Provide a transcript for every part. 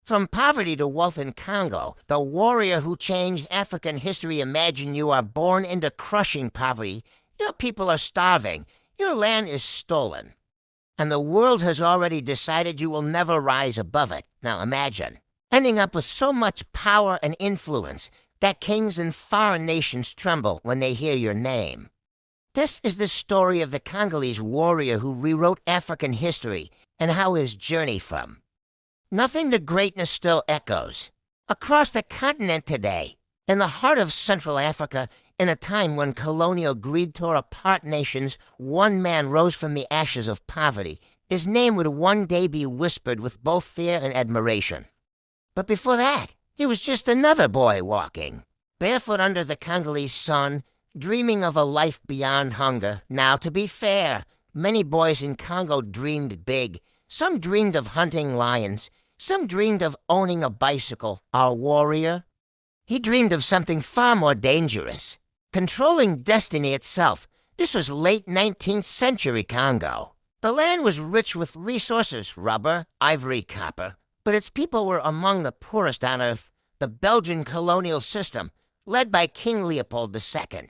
From poverty to wealth in Congo, the warrior who changed African history. Imagine you are born into crushing poverty. Your people are starving. Your land is stolen. And the world has already decided you will never rise above it. Now imagine ending up with so much power and influence that kings and foreign nations tremble when they hear your name. This is the story of the Congolese warrior who rewrote African history and how his journey from nothing to greatness still echoes across the continent today, in the heart of Central Africa. In a time when colonial greed tore apart nations, one man rose from the ashes of poverty. His name would one day be whispered with both fear and admiration. But before that, he was just another boy walking, barefoot under the Congolese sun, dreaming of a life beyond hunger. Now, to be fair, many boys in Congo dreamed big. Some dreamed of hunting lions. Some dreamed of owning a bicycle. Our warrior, he dreamed of something far more dangerous, controlling destiny itself. This was late 19th century Congo. The land was rich with resources, rubber, ivory, copper, but its people were among the poorest on earth. The Belgian colonial system, led by King Leopold II,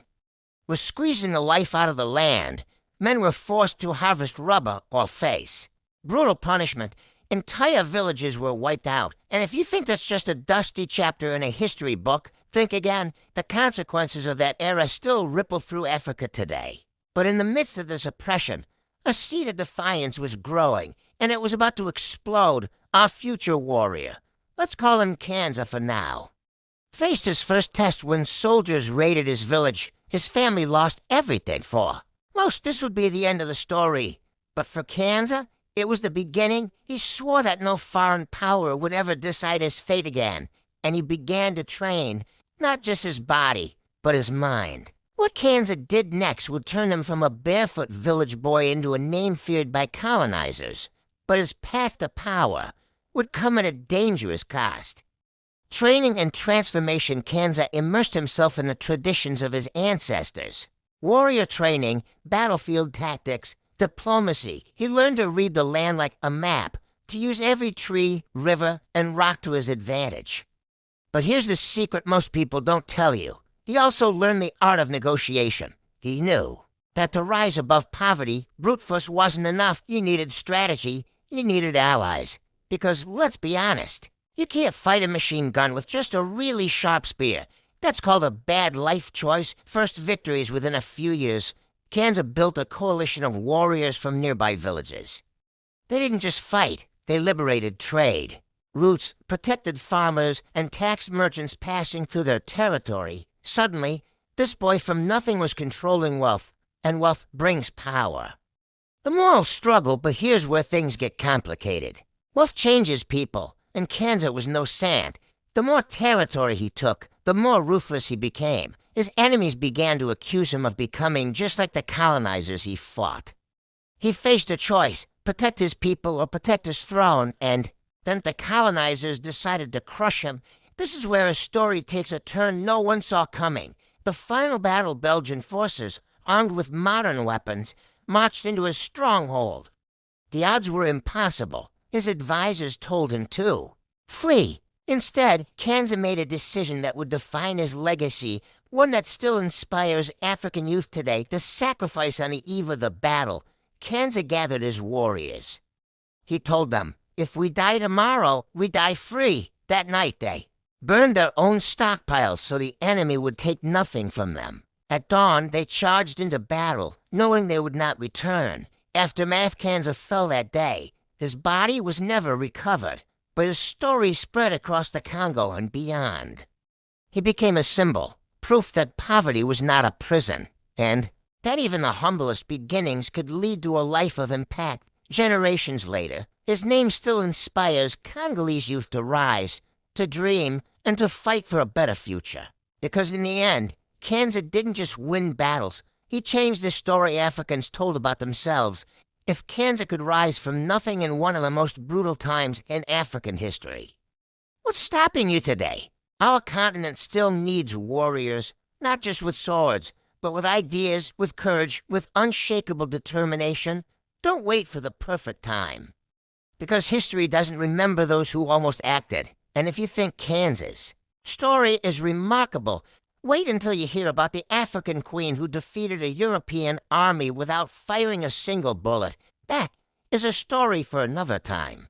was squeezing the life out of the land. Men were forced to harvest rubber or face. Brutal punishment. Entire villages were wiped out. And if you think that's just a dusty chapter in a history book, think again. The consequences of that era still ripple through Africa today. But in the midst of this oppression, a seed of defiance was growing, and it was about to explode. Our future warrior, let's call him Kanza for now, faced his first test when soldiers raided his village. His family lost everything for. Most, this would be the end of the story. But for Kanza, it was the beginning. He swore that no foreign power would ever decide his fate again, and he began to train, not just his body, but his mind. What Kanza did next would turn him from a barefoot village boy into a name feared by colonizers. But his path to power would come at a dangerous cost. Training and transformation, Kanza immersed himself in the traditions of his ancestors. Warrior training, battlefield tactics, diplomacy. He learned to read the land like a map, to use every tree, river, and rock to his advantage. But here's the secret most people don't tell you. He also learned the art of negotiation. He knew that to rise above poverty, brute force wasn't enough. You needed strategy. You needed allies. Because, let's be honest, you can't fight a machine gun with just a really sharp spear. That's called a bad life choice. First victories within a few years. Kanza built a coalition of warriors from nearby villages. They didn't just fight. They liberated trade. Routes protected farmers and taxed merchants passing through their territory. Suddenly, this boy from nothing was controlling wealth, and wealth brings power. The moral struggle, but here's where things get complicated. Wealth changes people, and Kanza was no saint. The more territory he took, the more ruthless he became. His enemies began to accuse him of becoming just like the colonizers he fought. He faced a choice, protect his people or protect his throne, and then the colonizers decided to crush him. This is where his story takes a turn no one saw coming. The final battle, Belgian forces, armed with modern weapons, marched into his stronghold. The odds were impossible. His advisors told him to flee. Instead, Kanza made a decision that would define his legacy, one that still inspires African youth today. The sacrifice on the eve of the battle. Kanza gathered his warriors. He told them, if we die tomorrow, we die free. That night they burned their own stockpiles so the enemy would take nothing from them. At dawn, they charged into battle, knowing they would not return. Aftermath, Kanza fell that day. His body was never recovered, but his story spread across the Congo and beyond. He became a symbol, proof that poverty was not a prison, and that even the humblest beginnings could lead to a life of impact. Generations later, his name still inspires Congolese youth to rise, to dream, and to fight for a better future. Because in the end, Kanza didn't just win battles, he changed the story Africans told about themselves. If Kanza could rise from nothing in one of the most brutal times in African history, what's stopping you today? Our continent still needs warriors, not just with swords, but with ideas, with courage, with unshakable determination. Don't wait for the perfect time. Because history doesn't remember those who almost acted. And if you think Kansas, story is remarkable. Wait until you hear about the African queen who defeated a European army without firing a single bullet. That is a story for another time.